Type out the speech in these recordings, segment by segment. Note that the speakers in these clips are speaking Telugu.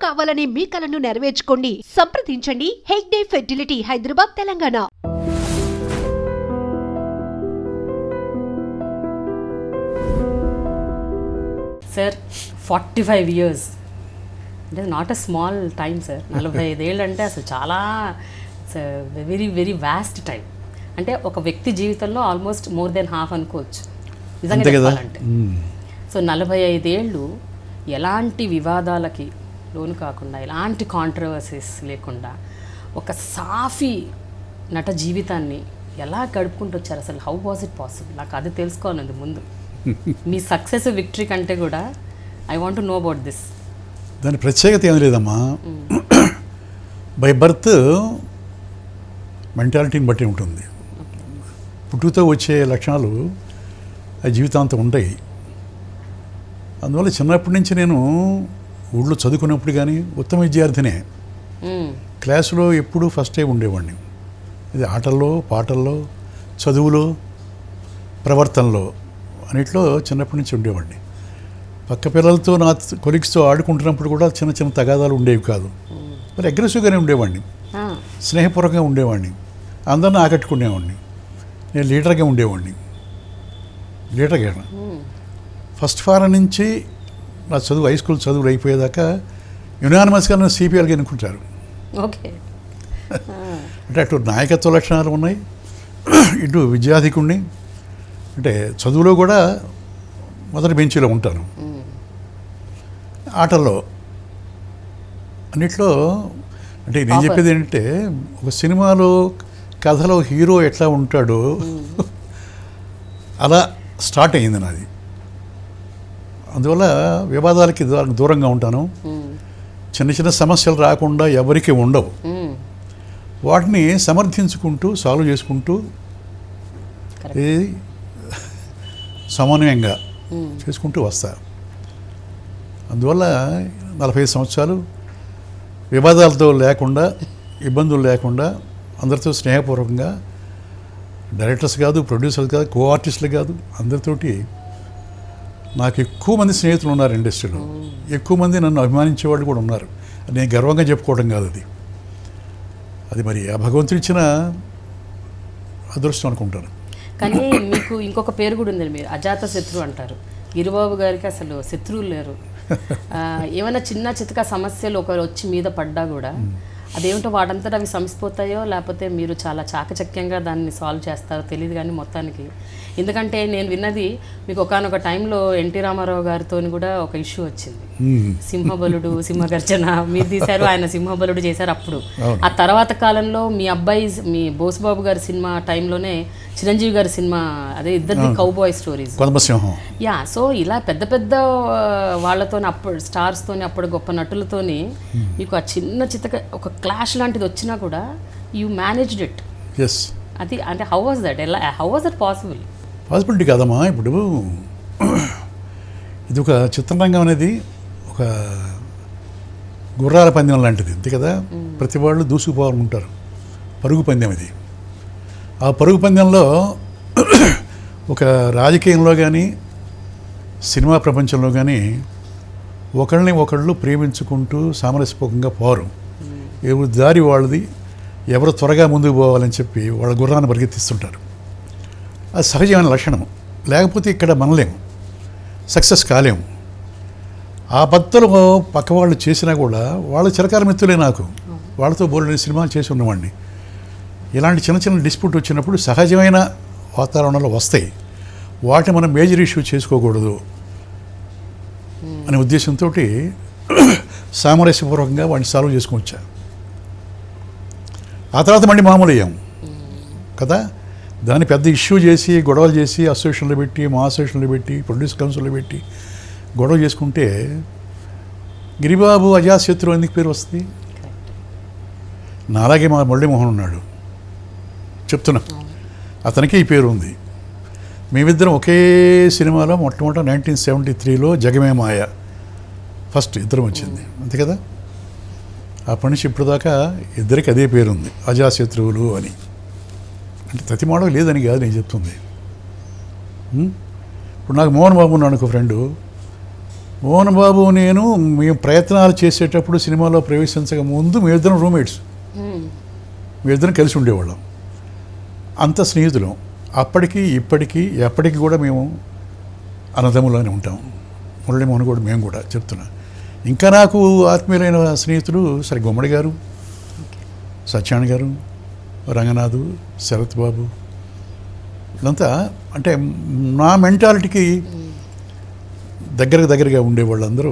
కావాలనే మీ కలను నెరవేర్చుకోండి. సంప్రదించండి Hegde fertility, Hyderabad, Telangana. Sir 45 years అంటే not a small time sir. 45 ఏళ్ళు అంటే అసలు చాలా వెరీ వెరీ వాస్ట్ టైం. అంటే ఒక వ్యక్తి జీవితంలో ఆల్మోస్ట్ మోర్ దెన్ హాఫ్ అనుకోవచ్చు నిజంగా చెప్పాలంటే. సో 45 ఏళ్ళు ఎలాంటి వివాదాలకి లోను కాకుండా, ఎలాంటి కాంట్రవర్సీస్ లేకుండా ఒక సాఫీ నట జీవితాన్ని ఎలా గడుపుకుంటూ వచ్చారు అసలు? How was it possible? నాకు అది తెలుసుకోవాలండి ముందు. మీ సక్సెస్ విక్టరీ కంటే కూడా I want to know about this. దాని ప్రత్యేకత ఏం లేదమ్మా. బై బర్త్ మెంటాలిటీని బట్టి ఉంటుంది. పుట్టుకతో వచ్చే లక్షణాలు ఆ జీవితాంతం ఉంటాయి. అందువల్ల చిన్నప్పటి నుంచి నేను ఊళ్ళో చదువుకున్నప్పుడు కానీ ఉత్తమ విద్యార్థినే. క్లాసులో ఎప్పుడూ ఫస్టే ఉండేవాడిని. ఇది ఆటల్లో, పాటల్లో, చదువులో, ప్రవర్తనలో అన్నిట్లో చిన్నప్పటి నుంచి ఉండేవాడిని. పక్క పిల్లలతో, నా కొలీగ్స్తో ఆడుకుంటున్నప్పుడు కూడా చిన్న చిన్న తగాదాలు ఉండేవి కాదు. మరి అగ్రెసివ్గానే ఉండేవాడిని, స్నేహపూర్వకంగా ఉండేవాడిని, అందరిని ఆకట్టుకునేవాడిని. నేను లీడర్గా ఉండేవాడిని. లీడర్గా ఫస్ట్ ఫారం నుంచి నా చదువు, హై స్కూల్ చదువులు అయిపోయేదాకా యునానిమస్గా నన్ను సిపిఎల్గా ఎన్నుకుంటారు. ఓకే. అంటే అటు నాయకత్వ లక్షణాలు ఉన్నాయి, ఇటు విద్యాధికుడిని. అంటే చదువులో కూడా మొదటి బెంచీలో ఉంటాను. ఆటల్లో అన్నిట్లో. అంటే నేను చెప్పేది ఏంటంటే, ఒక సినిమాలో కథలో హీరో ఎట్లా ఉంటాడో అలా స్టార్ట్ అయింది నాది. అందువల్ల వివాదాలకి దూరంగా ఉంటాను. చిన్న చిన్న సమస్యలు రాకుండా ఎవరికి ఉండవు. వాటిని సమర్థించుకుంటూ, సాల్వ్ చేసుకుంటూ, సమన్వయంగా చేసుకుంటూ వస్తా. అందువల్ల 45 సంవత్సరాలు వివాదాలతో లేకుండా, ఇబ్బందులు లేకుండా, అందరితో స్నేహపూర్వకంగా, డైరెక్టర్స్ కాదు, ప్రొడ్యూసర్స్ కాదు, కో ఆర్టిస్టులు కాదు, అందరితోటి నాకు ఎక్కువ మంది స్నేహితులు ఉన్నారు ఇండస్ట్రీలో. ఎక్కువ మంది నన్ను అభిమానించే వాళ్ళు కూడా ఉన్నారు. నేను గర్వంగా చెప్పుకోవడం కాదు, అది మరి ఆ భగవంతుడు ఇచ్చిన అదృష్టం అనుకుంటాను. కానీ మీకు ఇంకొక పేరు కూడా ఉంది, మీరు అజాత శత్రువు అంటారు. గిరిబాబు గారికి అసలు శత్రువులు లేరు. ఏమైనా చిన్న చితక సమస్యలు ఒకరు వచ్చి మీద పడ్డా కూడా అదేమిటో వాటంతటా అవి సమసిపోతాయో, లేకపోతే మీరు చాలా చాకచక్యంగా దాన్ని సాల్వ్ చేస్తారో తెలియదు. కానీ మొత్తానికి, ఎందుకంటే నేను విన్నది మీకు ఒకానొక టైంలో ఎన్టీ రామారావు గారితో కూడా ఒక ఇష్యూ వచ్చింది. సింహబలుడు, సింహగర్జన మీరు తీశారు, ఆయన సింహబలుడు చేశారు. అప్పుడు ఆ తర్వాత కాలంలో మీ అబ్బాయి, మీ బోసుబాబు గారి సినిమా టైంలోనే చిరంజీవి గారి సినిమా, అదే ఇద్దరిది కౌబాయ్ స్టోరీస్. యా. సో ఇలా పెద్ద పెద్ద వాళ్ళతో, అప్పుడు స్టార్స్తోని, అప్పుడు గొప్ప నటులతోని మీకు ఆ చిన్న చితక ఒక క్లాష్ లాంటిది వచ్చినా కూడా యూ మేనేజ్డ్ ఇట్. అది అంటే how was that? How was that possible? Possibility కాదమ్మా. ఇప్పుడు ఇది ఒక చిత్రరంగం అనేది ఒక గుర్రాల పందెం లాంటిది, అంతే కదా. ప్రతి వాళ్ళు దూసుకుపోవాలనుకుంటారు. పరుగు పందెం ఇది. ఆ పరుగు పందెంలో ఒక రాజకీయంలో కానీ, సినిమా ప్రపంచంలో కానీ ఒకళ్ళని ఒకళ్ళు ప్రేమించుకుంటూ సామరస్యపూర్వకంగా పోరు. ఎవరు దారి వాళ్ళది, ఎవరు త్వరగా ముందుకు పోవాలని చెప్పి వాళ్ళ గుర్రాన్ని పరిగెత్తిస్తుంటారు. అది సహజమైన లక్షణం. లేకపోతే ఇక్కడ మనలేము, సక్సెస్ కాలేము. ఆ పద్ధతులు పక్క వాళ్ళు చేసినా కూడా వాళ్ళ చిరకాల మిత్రులే నాకు. వాళ్ళతో బోల్డెన్ సినిమాలు చేసి ఉన్నవాడిని. ఇలాంటి చిన్న చిన్న డిస్ప్యూట్ వచ్చినప్పుడు సహజమైన వాతావరణంలో వస్తాయి. వాటిని మనం మేజర్ ఇష్యూ చేసుకోకూడదు అనే ఉద్దేశంతో సామరస్యపూర్వకంగా వాటిని సాల్వ్ చేసుకోవచ్చా. ఆ తర్వాత మళ్ళీ మామూలు అయ్యాం కదా. దాన్ని పెద్ద ఇష్యూ చేసి, గొడవలు చేసి, అసోసియేషన్లో పెట్టి, మా అసోసియేషన్లో పెట్టి, ప్రొడ్యూస్ కౌన్సిల్లో పెట్టి గొడవ చేసుకుంటే గిరిబాబు అజాతశత్రువు ఎందుకు పేరు వస్తుంది? నాలాగే మా మురళీమోహన్ ఉన్నాడు, చెప్తున్నా, అతనికి ఈ పేరు ఉంది. మేమిద్దరం ఒకే సినిమాలో మొట్టమొదట 1973లో జగమే మాయ ఫస్ట్ ఇద్దరం వచ్చింది, అంతే కదా. అప్పటి నుంచి ఇప్పుడు దాకా ఇద్దరికి అదే పేరు ఉంది, అజాతశత్రువులు అని. అంటే ప్రతి మాట లేదని కాదు నేను చెప్తుంది. ఇప్పుడు నాకు మోహన్ బాబు ఉన్నాడు, ఒక ఫ్రెండు. మోహన్ బాబు నేను మేము ప్రయత్నాలు చేసేటప్పుడు సినిమాలో ప్రవేశించక ముందు మేమిద్దరం రూమ్మేట్స్, మేమిద్దరం కలిసి ఉండేవాళ్ళం, అంత స్నేహితులం. అప్పటికి ఇప్పటికీ ఎప్పటికీ కూడా మేము అన్నదమ్ములోనే ఉంటాం. మురళీమోహన్ కూడా మేము కూడా చెప్తున్నా. ఇంకా నాకు ఆత్మీయులైన స్నేహితులు సరే గుమ్మడి గారు, సత్యాన్ గారు, రంగనాథు, శరత్ బాబు, ఇదంతా అంటే నా మెంటాలిటీకి దగ్గరగా ఉండేవాళ్ళందరూ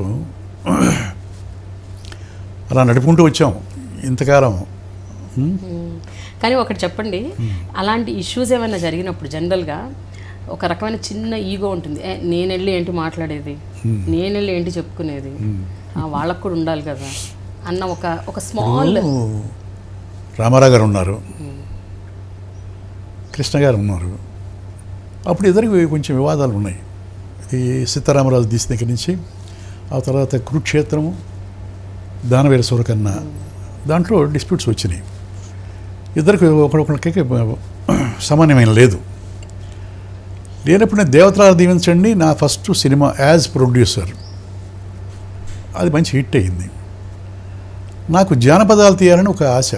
అలా నడుపుకుంటూ వచ్చాం ఇంతకాలం. కానీ ఒకటి చెప్పండి, అలాంటి ఇష్యూస్ ఏమైనా జరిగినప్పుడు జనరల్గా ఒక రకమైన చిన్న ఈగో ఉంటుంది. నేను వెళ్ళి ఏంటి మాట్లాడేది, నేను వెళ్ళి ఏంటి చెప్పుకునేది, వాళ్ళకు కూడా ఉండాలి కదా అన్న ఒక స్మాల్. రామారావు గారు ఉన్నారు, కృష్ణ గారు ఉన్నారు. అప్పుడు ఇద్దరికి కొంచెం వివాదాలు ఉన్నాయి. ఈ సీతారామరాజు తీసిన దగ్గర నుంచి ఆ తర్వాత కురుక్షేత్రము, దానవీర సూరకర్ణ, దాంట్లో డిస్ప్యూట్స్ వచ్చినాయి. ఇద్దరికి ఒకరికి సామాన్యమైన లేనప్పుడు నేను దేవతరాలు దీవించండి నా ఫస్ట్ సినిమా యాజ్ ప్రొడ్యూసర్, అది మంచి హిట్ అయ్యింది. నాకు జానపదాలు తీయాలని ఒక ఆశ,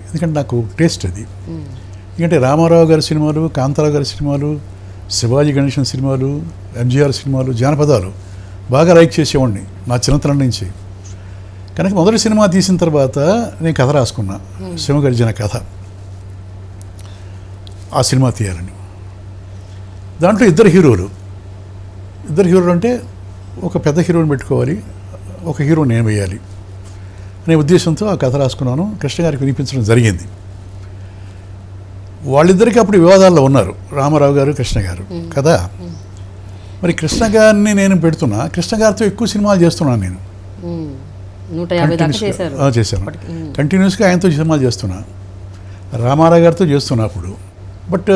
ఎందుకంటే నాకు టేస్ట్ అది. ఎందుకంటే రామారావు గారి సినిమాలు, కాంతారావు గారి సినిమాలు, శివాజీ గణేశన్ సినిమాలు, ఎంజీఆర్ సినిమాలు, జానపదాలు బాగా లైక్ చేసేవాడిని నా చిన్నతనం నుంచి. కనుక మొదటి సినిమా తీసిన తర్వాత నేను కథ రాసుకున్నా, శివగర్జన కథ. ఆ సినిమా తీయాలని, దాంట్లో ఇద్దరు హీరోలు అంటే ఒక పెద్ద హీరోని పెట్టుకోవాలి, ఒక హీరో నేను వేయాలి అనే ఉద్దేశంతో ఆ కథ రాసుకున్నాను. కృష్ణ గారికి వినిపించడం జరిగింది. వాళ్ళిద్దరికీ అప్పుడు వివాదాల్లో ఉన్నారు, రామారావు గారు, కృష్ణ గారు కదా. మరి కృష్ణ గారిని నేను పెడుతున్నా, కృష్ణ గారితో ఎక్కువ సినిమాలు చేస్తున్నాను నేను. 150 దాకా చేశారు. చేశాను కంటిన్యూస్గా, ఆయనతో సినిమాలు చేస్తున్నా, రామారావు గారితో చేస్తున్నా అప్పుడు. బట్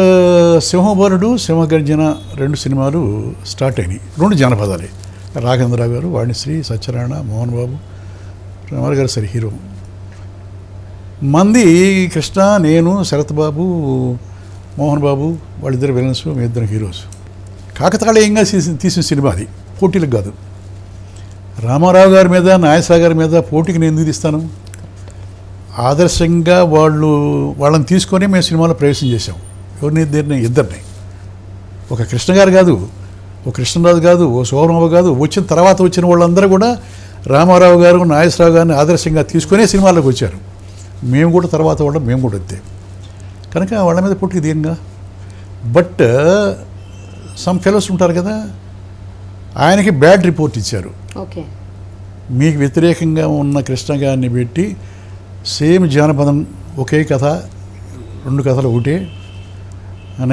సింహబలుడు, సింహగర్జన 2 సినిమాలు స్టార్ట్ అయినాయి, 2 జానపదాలే. రాఘవేంద్రరావు గారు, వాణిశ్రీ, సత్యనారాయణ, మోహన్ బాబు, రామారావు గారు సరే హీరో. మంది కృష్ణ, నేను, శరత్ బాబు, మోహన్ బాబు, వాళ్ళిద్దరు విలన్స్, మీ ఇద్దరు హీరోస్. కాకతాళీయంగా తీసిన సినిమా అది, పోటీలకు కాదు. రామారావు గారి మీద, నాగేశ్వరరావు గారి మీద పోటీకి నేను ఎందుకు తీస్తాను? ఆదర్శంగా వాళ్ళని తీసుకొని మేము సినిమాలో ప్రవేశం చేశాం. ఇద్దరిని, ఒక కృష్ణ గారు కాదు, ఒక కృష్ణరాజు కాదు, ఓ శోభరావు కాదు, వచ్చిన తర్వాత వచ్చిన వాళ్ళందరూ కూడా రామారావు గారు, నాగేశ్వరరావు గారిని ఆదర్శంగా తీసుకునే సినిమాల్లోకి వచ్చారు. మేము కూడా తర్వాత మేము కూడా అంతే. కనుక వాళ్ళ మీద పోటీకి దిగంగా. బట్ సమ్ ఫెలోస్ ఉంటారు కదా, ఆయనకి బ్యాడ్ రిపోర్ట్ ఇచ్చారు. ఓకే, మీకు వ్యతిరేకంగా ఉన్న కృష్ణ గారిని పెట్టి సేమ్ జానపదం, ఒకే కథ, 2 కథలు ఒకటే,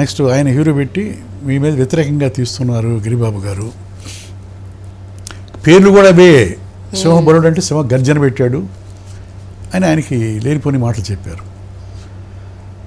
నెక్స్ట్ ఆయన హీరో పెట్టి మీ మీద వ్యతిరేకంగా తీస్తున్నారు గిరిబాబు గారు. పేర్లు కూడా అవే, సింహబలుడు అంటే సింహ గర్జన పెట్టాడు అని ఆయనకి లేనిపోని మాటలు చెప్పారు.